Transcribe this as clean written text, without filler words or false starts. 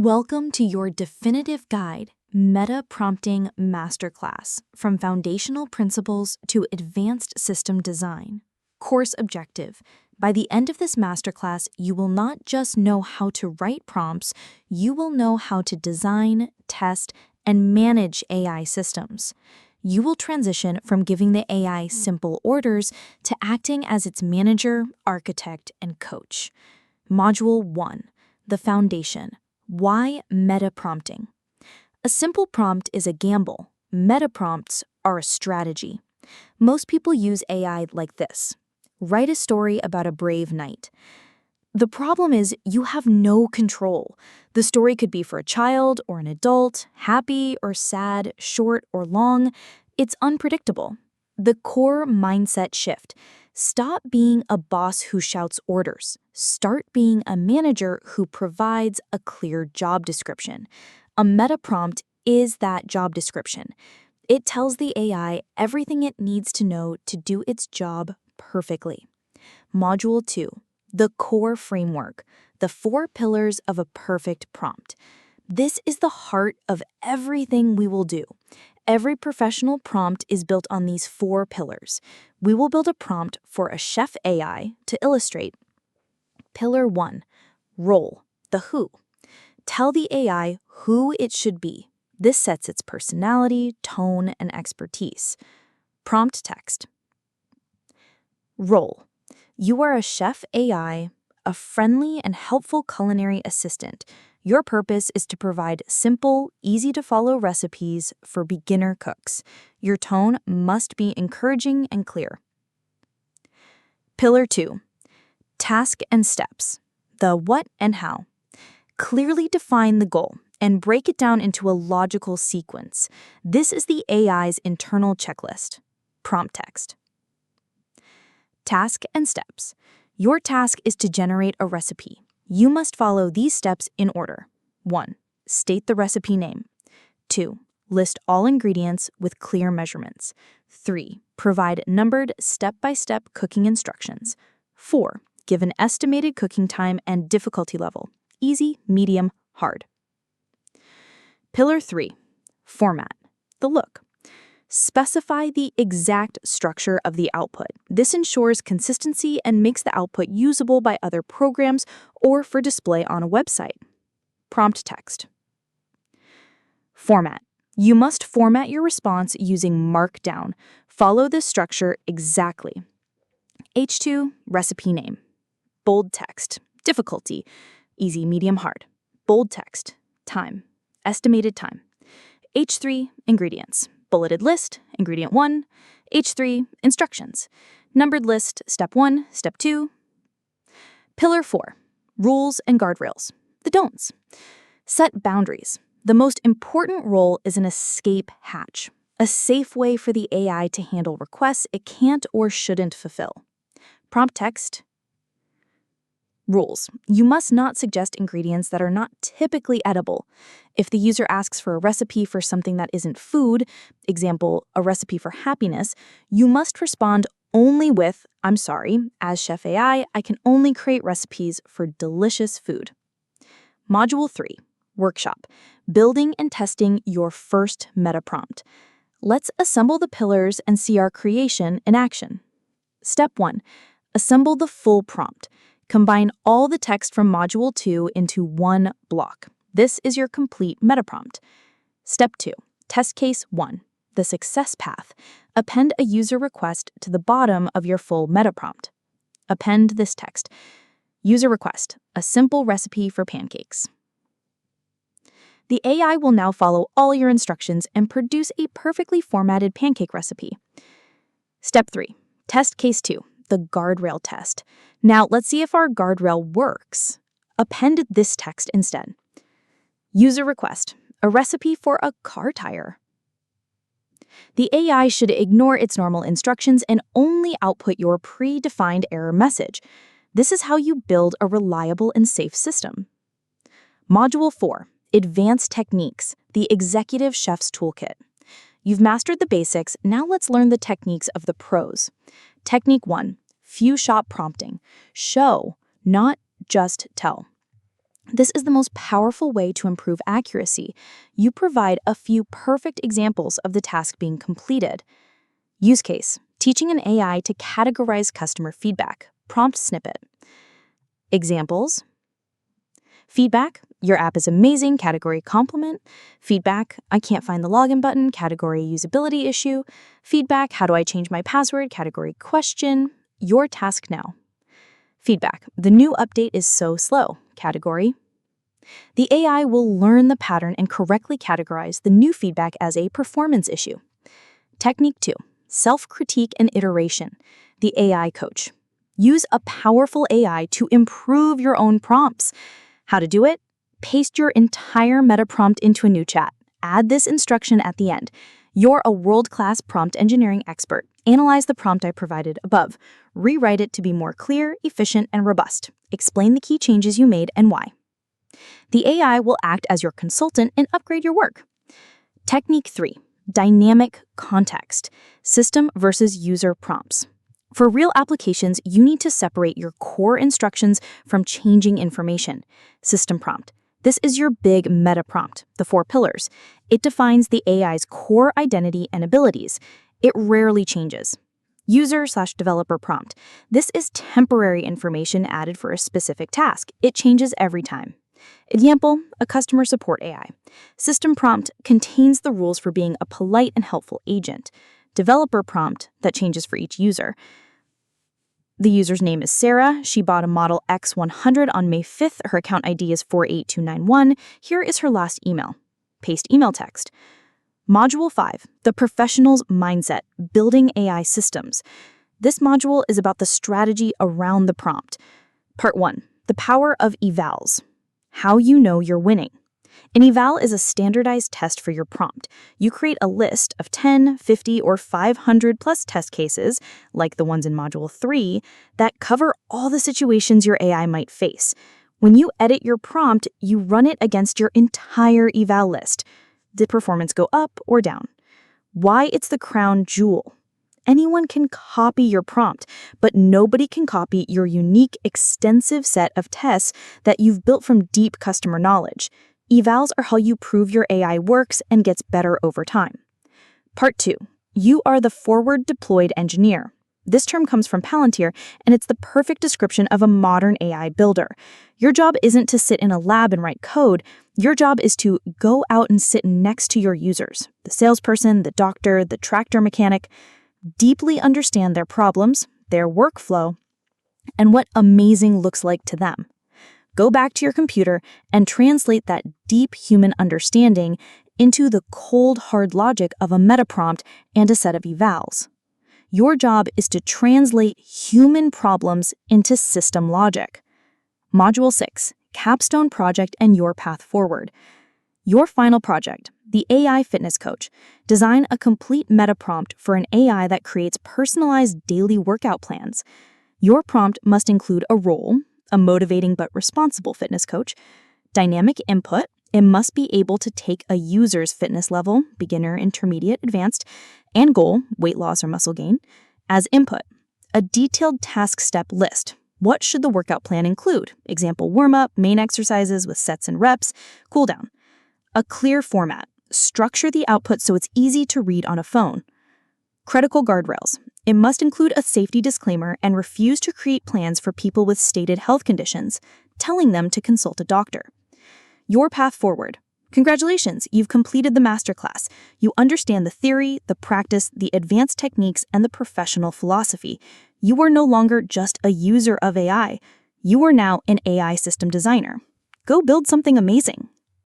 Welcome to your definitive guide, Metaprompting Masterclass, from Foundational Principles to Advanced System Design. Course objective. By the end of this masterclass, you will not just know how to write prompts, you will know how to design, test, and manage AI systems. You will transition from giving the AI simple orders to acting as its manager, architect, and coach. Module 1. The Foundation. Why metaprompting? A simple prompt is a gamble. Metaprompts are a strategy. Most people use AI like this. Write a story about a brave knight. The problem is you have no control. The story could be for a child or an adult, happy or sad, short or long. It's unpredictable. The core mindset shift. Stop being a boss who shouts orders. Start being a manager who provides a clear job description. A metaprompt is that job description. It tells the AI everything it needs to know to do its job perfectly. Module 2. The core framework. The 4 pillars of a perfect prompt. This is the heart of everything we will do. Every professional prompt is built on these 4 pillars. We will build a prompt for a chef AI to illustrate. Pillar 1. Role, the who. Tell the AI who it should be. This sets its personality, tone, and expertise. Prompt text. Role. You are a chef AI, a friendly and helpful culinary assistant. Your purpose is to provide simple, easy-to-follow recipes for beginner cooks. Your tone must be encouraging and clear. Pillar 2. Task and steps. The what and how. Clearly define the goal and break it down into a logical sequence. This is the AI's internal checklist. Prompt text. Task and steps. Your task is to generate a recipe. You must follow these steps in order. 1. State the recipe name. 2. List all ingredients with clear measurements. 3. Provide numbered step-by-step cooking instructions. 4. Give an estimated cooking time and difficulty level. Easy, medium, hard. Pillar 3. Format. The look. Specify the exact structure of the output. This ensures consistency and makes the output usable by other programs or for display on a website. Prompt text. Format. You must format your response using Markdown. Follow this structure exactly. H2, recipe name. Bold text. Difficulty. Easy, medium, hard. Bold text. Time. Estimated time. H3, ingredients. Bulleted list, ingredient 1. H3, instructions. Numbered list, step 1, step 2. Pillar 4, rules and guardrails. The don'ts. Set boundaries. The most important role is an escape hatch, a safe way for the AI to handle requests it can't or shouldn't fulfill. Prompt text. Rules. You must not suggest ingredients that are not typically edible. If the user asks for a recipe for something that isn't food, example, a recipe for happiness, you must respond only with, I'm sorry, as Chef AI, I can only create recipes for delicious food. Module 3. Workshop. Building and testing your first metaprompt. Let's assemble the pillars and see our creation in action. Step 1. Assemble the full prompt. Combine all the text from Module 2 into one block. This is your complete metaprompt. Step 2. Test case 1. The success path. Append a user request to the bottom of your full metaprompt. Append this text. User request, a simple recipe for pancakes. The AI will now follow all your instructions and produce a perfectly formatted pancake recipe. Step 3. Test case 2. The guardrail test. Now let's see if our guardrail works. Append this text instead. User request, a recipe for a car tire. The AI should ignore its normal instructions and only output your predefined error message. This is how you build a reliable and safe system. Module 4. Advanced Techniques, the Executive Chef's Toolkit. You've mastered the basics, now let's learn the techniques of the pros. Technique 1. Few-shot prompting. Show, not just tell. This is the most powerful way to improve accuracy. You provide a few perfect examples of the task being completed. Use case: teaching an AI to categorize customer feedback. Prompt snippet. Examples: feedback: your app is amazing, category compliment. Feedback: I can't find the login button, category usability issue. Feedback: how do I change my password, category question. Your task now. Feedback: the new update is so slow, category. The AI will learn the pattern and correctly categorize the new feedback as a performance issue. Technique 2: self-critique and iteration. The AI coach. Use a powerful AI to improve your own prompts. How to do it? Paste your entire Metaprompt into a new chat. Add this instruction at the end. You're a world-class prompt engineering expert. Analyze the prompt I provided above. Rewrite it to be more clear, efficient, and robust. Explain the key changes you made and why. The AI will act as your consultant and upgrade your work. Technique 3: dynamic context. System versus user prompts. For real applications, you need to separate your core instructions from changing information. System prompt. This is your big meta prompt, the 4 pillars. It defines the AI's core identity and abilities. It rarely changes. User/developer prompt. This is temporary information added for a specific task. It changes every time. Example: a customer support AI. System prompt contains the rules for being a polite and helpful agent. Developer prompt that changes for each user. The user's name is Sarah. She bought a Model X100 on May 5th. Her account ID is 48291. Here is her last email. Paste email text. Module 5, the professional's mindset, building AI systems. This module is about the strategy around the prompt. Part 1, the power of Evals. How you know you're winning. An eval is a standardized test for your prompt. You create a list of 10, 50, or 500 plus test cases, like the ones in Module 3, that cover all the situations your AI might face. When you edit your prompt, you run it against your entire eval list. Did performance go up or down? Why it's the crown jewel. Anyone can copy your prompt, but nobody can copy your unique, extensive set of tests that you've built from deep customer knowledge. Evals are how you prove your AI works and gets better over time. Part 2. You are the forward-deployed engineer. This term comes from Palantir, and it's the perfect description of a modern AI builder. Your job isn't to sit in a lab and write code. Your job is to go out and sit next to your users, the salesperson, the doctor, the tractor mechanic, deeply understand their problems, their workflow, and what amazing looks like to them. Go back to your computer and translate that deep human understanding into the cold, hard logic of a metaprompt and a set of evals. Your job is to translate human problems into system logic. Module 6, Capstone Project and Your Path Forward. Your final project, the AI Fitness Coach. Design a complete metaprompt for an AI that creates personalized daily workout plans. Your prompt must include a role, a motivating but responsible fitness coach, dynamic input. It must be able to take a user's fitness level, beginner, intermediate, advanced, and goal, weight loss or muscle gain, as input. A detailed task step list. What should the workout plan include? Example: warm-up, main exercises with sets and reps, cool down. A clear format. Structure the output so it's easy to read on a phone. Critical guardrails. It must include a safety disclaimer and refuse to create plans for people with stated health conditions, telling them to consult a doctor. Your path forward. Congratulations, you've completed the masterclass. You understand the theory, the practice, the advanced techniques, and the professional philosophy. You are no longer just a user of AI. You are now an AI system designer. Go build something amazing.